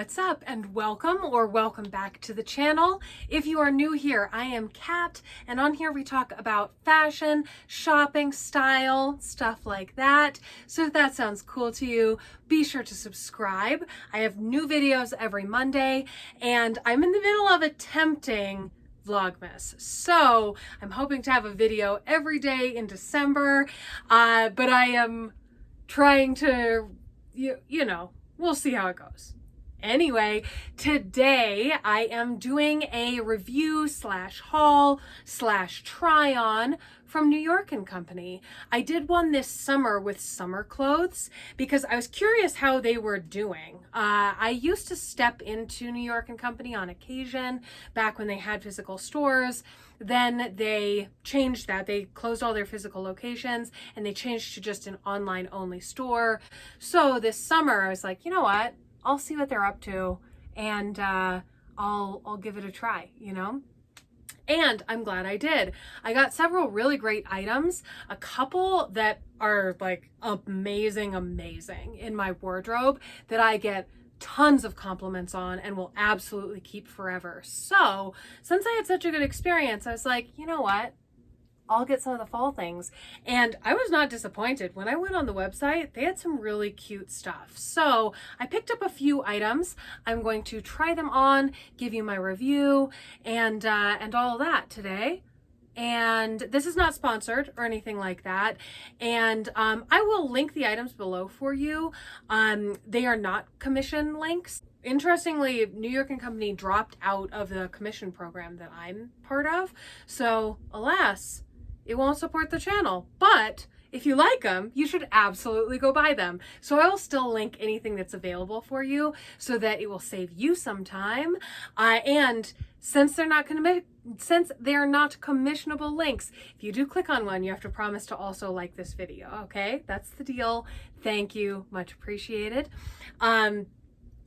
What's up and welcome back to the channel. If you are new here, I am Kat, and on here we talk about fashion, shopping, style, stuff like that. So if that sounds cool to you, be sure to subscribe. I have new videos every Monday, and I'm in the middle of attempting Vlogmas. So I'm hoping to have a video every day in December, but I am trying to, you know, we'll see how it goes. Anyway, today I am doing a review slash haul slash try on from New York & Company. I did one this summer with summer clothes because I was curious how they were doing. I used to step into New York & Company on occasion back when they had physical stores. Then they changed that. They closed all their physical locations and they changed to just an online only store. So this summer I was like, you know what? I'll see what they're up to and I'll give it a try, you know? And I'm glad I did. I got several really great items, a couple that are like amazing in my wardrobe that I get tons of compliments on and will absolutely keep forever. So since I had such a good experience, I was like, you know what? I'll get some of the fall things. And I was not disappointed. When I went on the website, they had some really cute stuff. So I picked up a few items. I'm going to try them on, give you my review, and all of that today. And this is not sponsored or anything like that. And I will link the items below for you. They are not commission links. Interestingly, New York & Company dropped out of the commission program that I'm part of. So alas, it won't support the channel, but if you like them, you should absolutely go buy them. So I will still link anything that's available for you so that it will save you some time. And since they're not commissionable links, if you do click on one, you have to promise to also like this video. Okay, that's the deal. Thank you, much appreciated.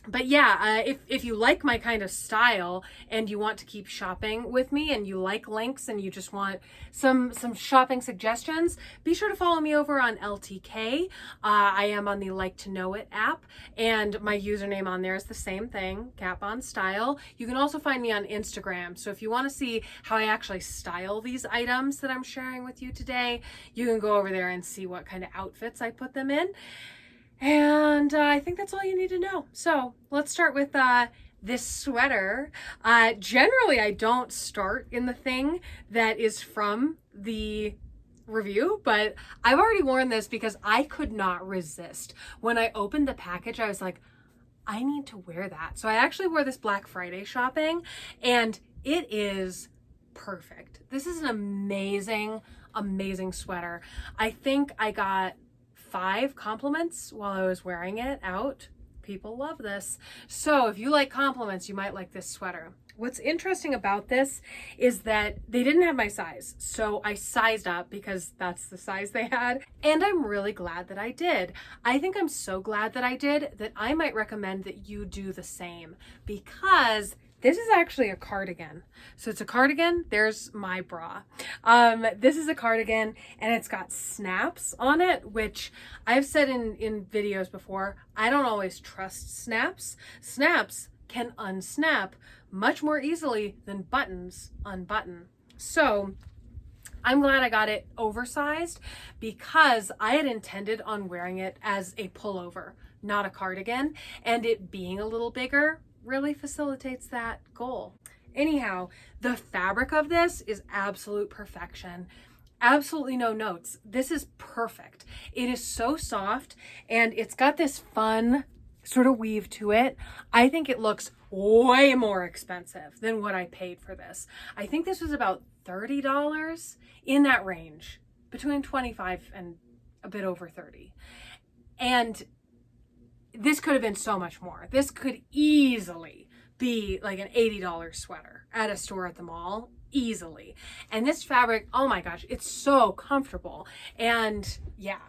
But yeah, if you like my kind of style and you want to keep shopping with me and you like links and you just want some shopping suggestions, be sure to follow me over on LTK. I am on the Like to Know It app, and my username on there is the same thing, Kat Von Style. You can also find me on Instagram. So if you want to see how I actually style these items that I'm sharing with you today, you can go over there and see what kind of outfits I put them in. And I think that's all you need to know. So let's start with this sweater. Generally, I don't start in the thing that is from the review, but I've already worn this because I could not resist. When I opened the package, I was like, I need to wear that. So I actually wore this Black Friday shopping, and it is perfect. This is an amazing sweater. I think I got 5 compliments while I was wearing it out. People love this. So if you like compliments, you might like this sweater. What's interesting about this is that they didn't have my size. So I sized up because that's the size they had. And I'm really glad that I did. I think I'm so glad that I did that I might recommend that you do the same, because this is actually a cardigan. So it's a cardigan. There's my bra. This is a cardigan and it's got snaps on it, which I've said in videos before, I don't always trust snaps. Snaps can unsnap much more easily than buttons unbutton. So I'm glad I got it oversized because I had intended on wearing it as a pullover, not a cardigan, and it being a little bigger really facilitates that goal. Anyhow, the fabric of this is absolute perfection. Absolutely no notes. This is perfect. It is so soft and it's got this fun sort of weave to it. I think it looks way more expensive than what I paid for this. I think this was about $30, in that range, between 25 and a bit over 30. And this could have been so much more. This could easily be like an $80 sweater at a store at the mall, easily. And this fabric, oh my gosh, it's so comfortable. And yeah,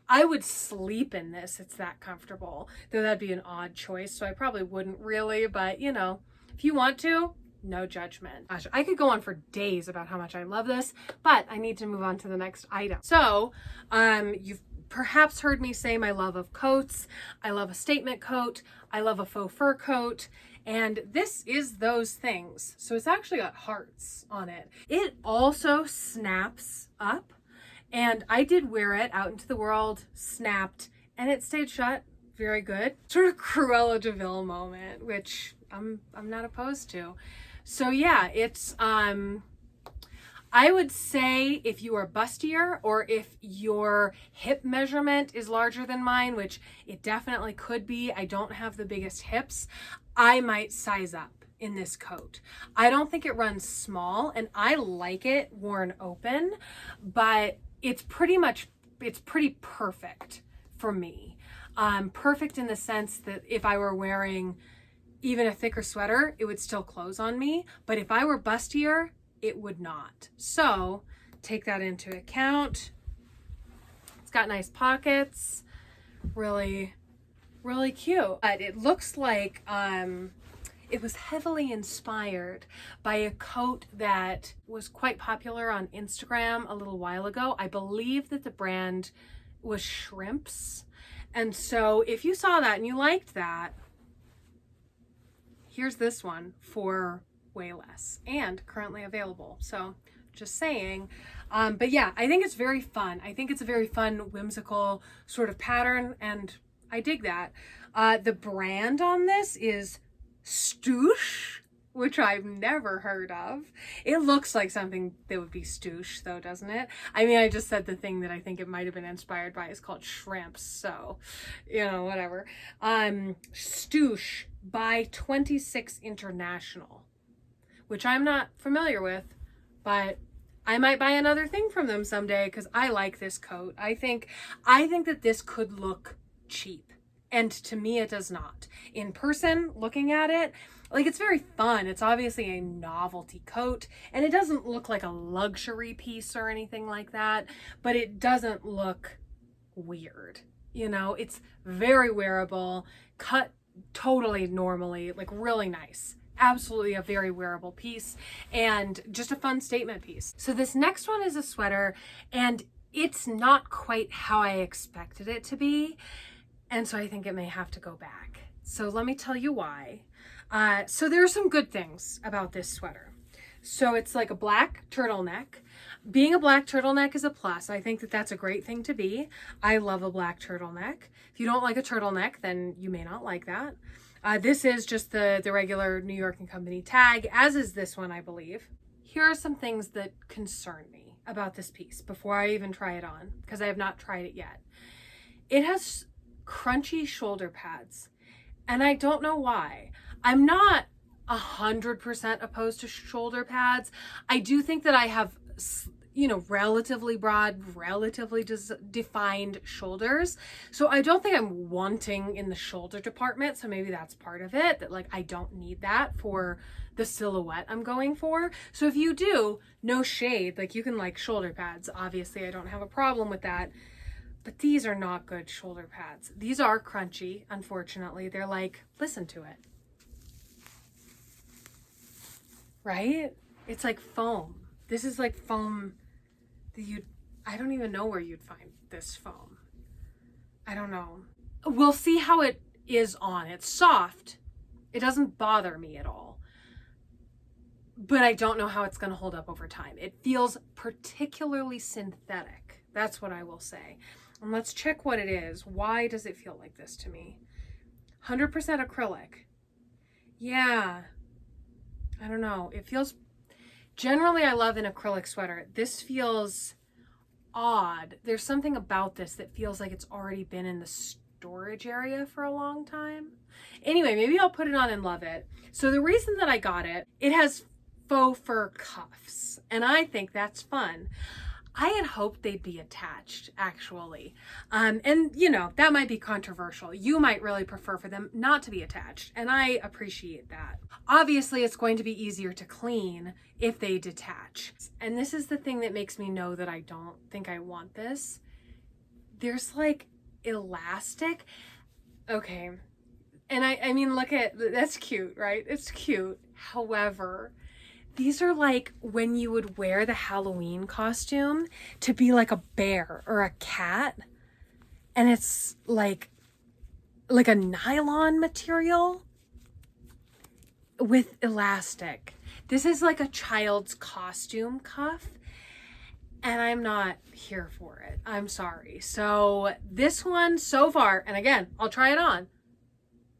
I would sleep in this. It's that comfortable. Though that'd be an odd choice, so I probably wouldn't really, but you know, if you want to, no judgment. Gosh, I could go on for days about how much I love this, but I need to move on to the next item. So, you've perhaps heard me say my love of coats. I love a statement coat. I love a faux fur coat. And this is those things. So it's actually got hearts on it. It also snaps up. And I did wear it out into the world, snapped, and it stayed shut. Very good. Sort of Cruella de Vil moment, which I'm not opposed to. So yeah, it's I would say if you are bustier, or if your hip measurement is larger than mine, which it definitely could be, I don't have the biggest hips, I might size up in this coat. I don't think it runs small, and I like it worn open, but it's pretty perfect for me. Perfect in the sense that if I were wearing even a thicker sweater, it would still close on me. But if I were bustier, it would not. So take that into account. It's got nice pockets, really, really cute. But it looks like it was heavily inspired by a coat that was quite popular on Instagram a little while ago. I believe that the brand was Shrimps. And so if you saw that and you liked that, here's this one for way less and currently available. So just saying. But yeah, I think it's very fun. I think it's a very fun, whimsical sort of pattern, and I dig that. The brand on this is Stoosh, which I've never heard of. It looks like something that would be Stoosh though, doesn't it? I mean, I just said the thing that I think it might have been inspired by is called Shrimps, so, you know, whatever. Stoosh by 26 International, which I'm not familiar with, but I might buy another thing from them someday because I like this coat. I think that this could look cheap. And to me, it does not. In person, looking at it, like, it's very fun. It's obviously a novelty coat, and it doesn't look like a luxury piece or anything like that, but it doesn't look weird. You know, it's very wearable, cut totally normally, like really nice. Absolutely a very wearable piece, and just a fun statement piece. So this next one is a sweater, and it's not quite how I expected it to be. And so I think it may have to go back. So let me tell you why. So there are some good things about this sweater. So it's like a black turtleneck. Being a black turtleneck is a plus. I think that that's a great thing to be. I love a black turtleneck. If you don't like a turtleneck, then you may not like that. This is just the regular New York & Company tag, as is this one, I believe. Here are some things that concern me about this piece before I even try it on, because I have not tried it yet. It has crunchy shoulder pads, and I don't know why. I'm not 100% opposed to shoulder pads. I do think that I have, you know, relatively broad, relatively defined shoulders. So I don't think I'm wanting in the shoulder department. So maybe that's part of it, that like I don't need that for the silhouette I'm going for. So if you do, no shade, like you can like shoulder pads. Obviously, I don't have a problem with that. But these are not good shoulder pads. These are crunchy, unfortunately. They're like, listen to it. Right? It's like foam. This is like foam that I don't even know where you'd find this foam. I don't know. We'll see how it is on. It's soft. It doesn't bother me at all. But I don't know how it's going to hold up over time. It feels particularly synthetic. That's what I will say. And let's check what it is. Why does it feel like this to me? 100% acrylic. Yeah. I don't know. It feels... Generally, I love an acrylic sweater. This feels odd. There's something about this that feels like it's already been in the storage area for a long time. Anyway, maybe I'll put it on and love it. So the reason that I got it, it has faux fur cuffs, and I think that's fun. I had hoped they'd be attached, actually. And, you know, that might be controversial. You might really prefer for them not to be attached, and I appreciate that. Obviously, it's going to be easier to clean if they detach. And this is the thing that makes me know that I don't think I want this. There's, like, elastic. Okay. And I mean, look at, that's cute, right? It's cute. However, these are like when you would wear the Halloween costume to be like a bear or a cat. and it's like a nylon material with elastic. This is like a child's costume cuff, and I'm not here for it. I'm sorry. So this one so far, and again, I'll try it on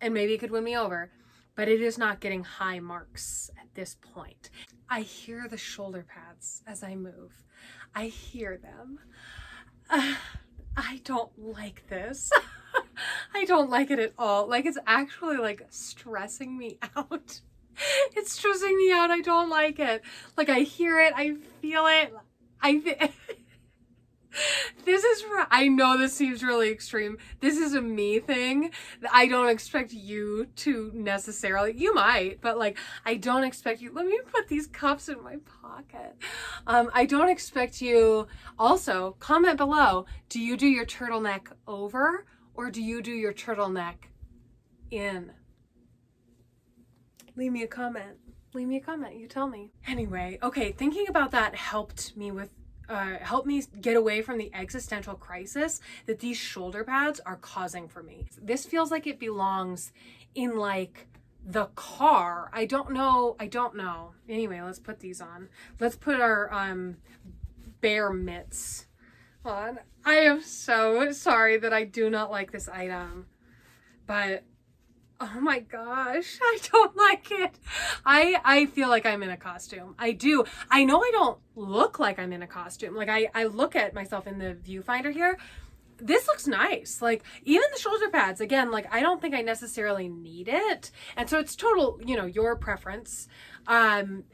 and maybe it could win me over, but it is not getting high marks at this point. I hear the shoulder pads as I move. I hear them. I don't like this. I don't like it at all. Like, it's actually like stressing me out. It's stressing me out. I don't like it. Like, I hear it. I feel it. I know this seems really extreme. This is a me thing. I don't expect you to necessarily, you might, but like, I don't expect you, let me put these cups in my pocket. I don't expect you, also comment below, do you do your turtleneck over or do you do your turtleneck in? Leave me a comment. Leave me a comment. You tell me. Anyway, okay, thinking about that helped me get away from the existential crisis that these shoulder pads are causing for me. This feels like it belongs in like the car. I don't know. Anyway, let's put these on. Let's put our bear mitts on. I am so sorry that I do not like this item, but oh my gosh, I don't like it. I feel like I'm in a costume. I do. I know I don't look like I'm in a costume. Like I look at myself in the viewfinder here. This looks nice. Like even the shoulder pads, again, like I don't think I necessarily need it. And so it's total, your preference. And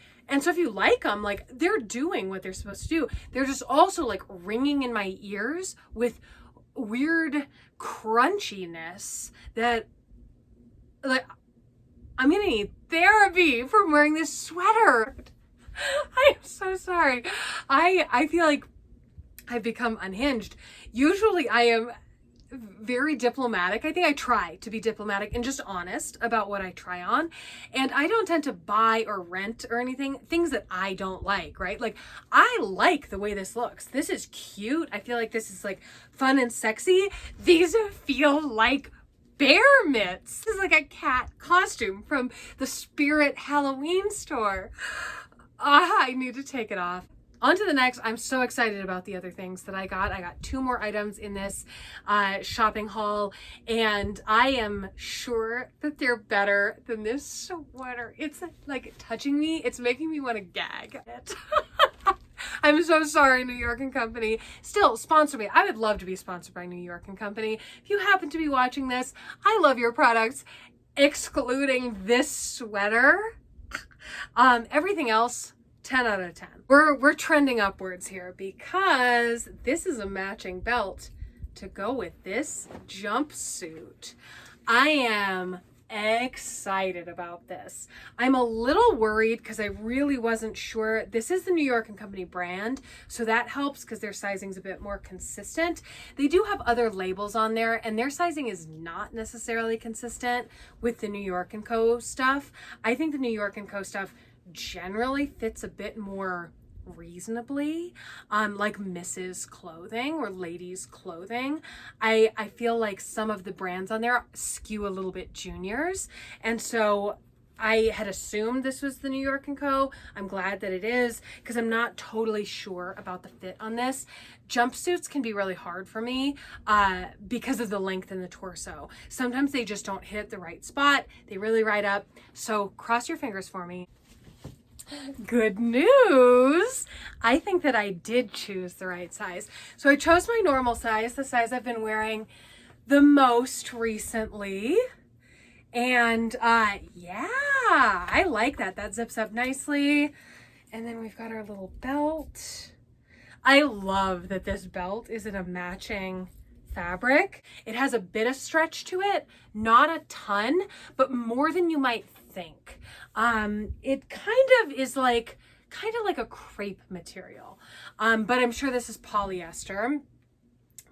so if you like them, like they're doing what they're supposed to do. They're just also like ringing in my ears with weird crunchiness that, like, I'm gonna need therapy from wearing this sweater. I am so sorry. I feel like I've become unhinged. Usually I am very diplomatic. I think I try to be diplomatic and just honest about what I try on. And I don't tend to buy or rent or anything, things that I don't like, right? Like I like the way this looks. This is cute. I feel like this is like fun and sexy. These feel like bear mitts. This is like a cat costume from the Spirit Halloween store. I need to take it off. On to the next. I'm so excited about the other things that I got. I got 2 more items in this shopping haul, and I am sure that they're better than this sweater. It's like touching me. It's making me want to gag. I'm so sorry, New York & Company. Still, sponsor me. I would love to be sponsored by New York & Company. If you happen to be watching this, I love your products, excluding this sweater. Everything else, 10 out of 10. We're trending upwards here because this is a matching belt to go with this jumpsuit. I am excited about this. I'm a little worried because I really wasn't sure. This is the New York & Company brand, so that helps because their sizing's a bit more consistent. They do have other labels on there, and their sizing is not necessarily consistent with the New York & Co. stuff. I think the New York & Co. stuff generally fits a bit more reasonably, like Mrs. clothing or ladies clothing. I feel like some of the brands on there skew a little bit juniors, and so I had assumed this was the New York & Co. I'm glad that it is because I'm not totally sure about the fit on this. Jumpsuits can be really hard for me because of the length in the torso. Sometimes they just don't hit the right spot. They really ride up. So cross your fingers for me. Good news! I think that I did choose the right size. So I chose my normal size, the size I've been wearing the most recently. And yeah, I like that. That zips up nicely. And then we've got our little belt. I love that this belt is in a matching fabric. It has a bit of stretch to it, not a ton, but more than you might think. It kind of is like a crepe material, but I'm sure this is polyester,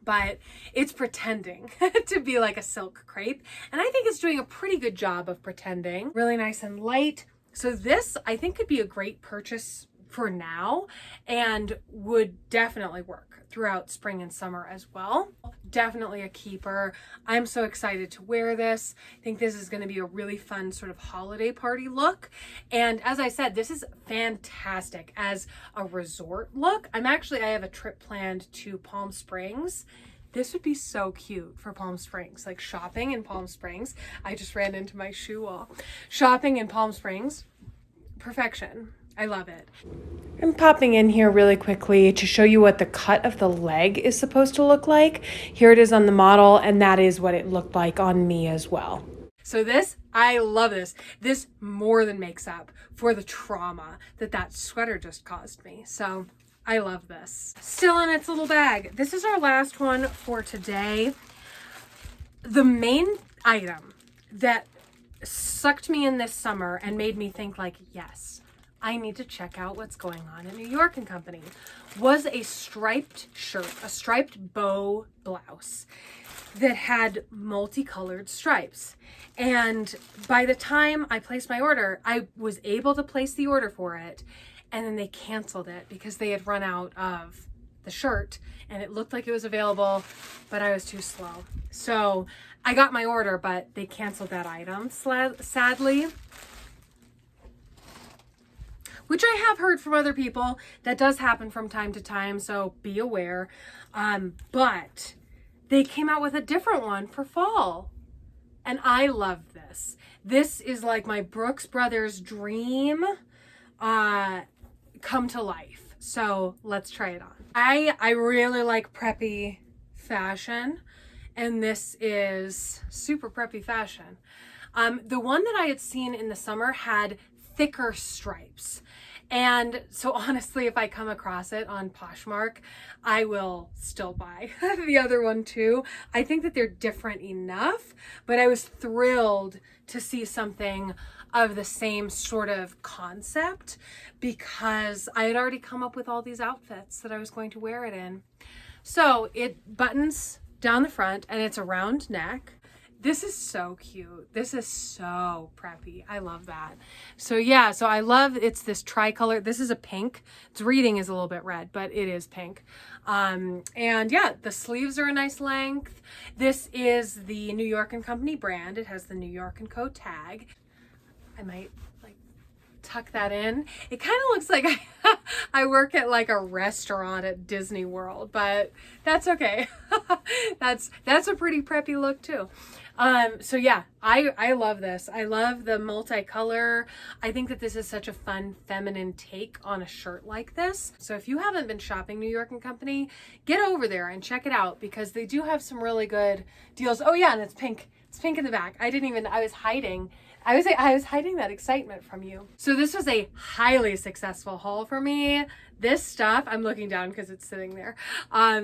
but it's pretending to be like a silk crepe, and I think it's doing a pretty good job of pretending. Really nice and light. So this I think could be a great purchase for now and would definitely work throughout spring and summer as well. Definitely a keeper. I'm so excited to wear this. I think this is going to be a really fun sort of holiday party look. And as I said, this is fantastic as a resort look. I have a trip planned to Palm Springs. This would be so cute for Palm Springs, like shopping in Palm Springs. I just ran into my shoe wall. Shopping in Palm Springs, perfection. I love it. I'm popping in here really quickly to show you what the cut of the leg is supposed to look like. Here it is on the model, and that is what it looked like on me as well. So this, I love this. This more than makes up for the trauma that sweater just caused me. So I love this. Still in its little bag. This is our last one for today. The main item that sucked me in this summer and made me think like, yes, I need to check out what's going on at New York & Company, was a striped shirt, a striped bow blouse that had multicolored stripes. And by the time I placed my order, I was able to place the order for it, and then they canceled it because they had run out of the shirt and it looked like it was available, but I was too slow. So I got my order, but they canceled that item, sadly. Which I have heard from other people. That does happen from time to time, so be aware. But they came out with a different one for fall. And I love this. This is like my Brooks Brothers dream come to life. So let's try it on. I really like preppy fashion, and this is super preppy fashion. The one that I had seen in the summer had thicker stripes. And so honestly, if I come across it on Poshmark, I will still buy the other one too. I think that they're different enough, but I was thrilled to see something of the same sort of concept because I had already come up with all these outfits that I was going to wear it in. So it buttons down the front and it's a round neck. This is so cute. This is so preppy. I love that. So yeah, so I love it's this tricolor. This is a pink. Its reading is a little bit red, but it is pink. And yeah, the sleeves are a nice length. This is the New York & Company brand. It has the New York & Co tag. I might like tuck that in. It kind of looks like I work at like a restaurant at Disney World, but that's okay. That's a pretty preppy look too. So yeah, I love this. I love the multicolor. I think that this is such a fun feminine take on a shirt like this. So if you haven't been shopping New York & Company, get over there and check it out because they do have some really good deals. Oh yeah, and it's pink. It's pink in the back. I was hiding that excitement from you. So this was a highly successful haul for me. This stuff, I'm looking down because it's sitting there.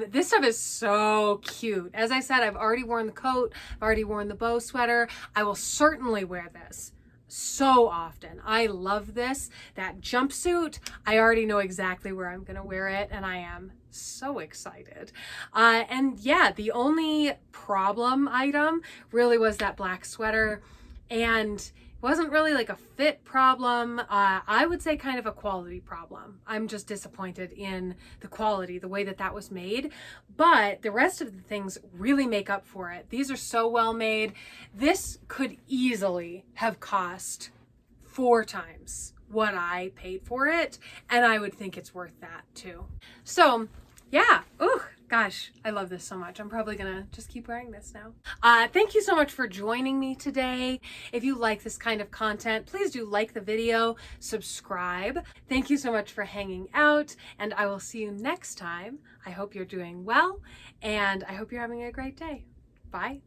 This stuff is so cute. As I said, I've already worn the coat. I've already worn the bow sweater. I will certainly wear this so often. I love this. That jumpsuit, I already know exactly where I'm going to wear it, and I am so excited. And yeah, the only problem item really was that black sweater, and it wasn't really like a fit problem. I would say kind of a quality problem. I'm just disappointed in the quality, the way that was made, but the rest of the things really make up for it. These are so well made. This could easily have cost 4 times what I paid for it, and I would think it's worth that too. So yeah, ooh, gosh, I love this so much. I'm probably gonna just keep wearing this now. Thank you so much for joining me today. If you like this kind of content, please do like the video, subscribe. Thank you so much for hanging out, and I will see you next time. I hope you're doing well, and I hope you're having a great day. Bye.